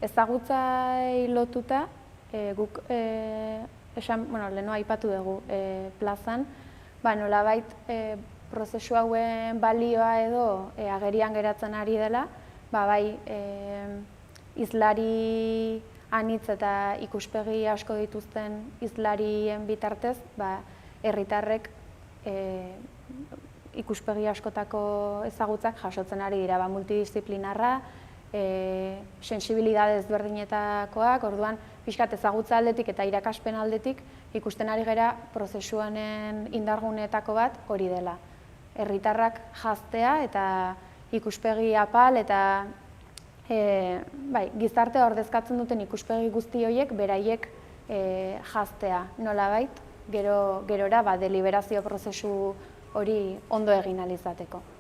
Ezagutzai lotuta, guk leheno aipatu dugu plazan, nolabait prozesu hauen balioa edo agerian geratzen ari dela, bai hizlari anitz eta ikuspegi asko dituzten hizlarien bitartez, herritarrek ikuspegi askotako ezagutzak jasotzen ari dira, multidisciplinarra, sensibilidade ezberdinetakoak, orduan pixkat ezagutza aldetik eta irakaspen aldetik ikusten ari gera prozesu honen indarguneetako bat hori dela. Herritarrak janztea eta ikuspegi apal eta gizartea ordezkatzen duten ikuspegi guzti horiek beraiek janztea nolabait, gerora deliberazio prozesu hori ondo egin ahal izateko.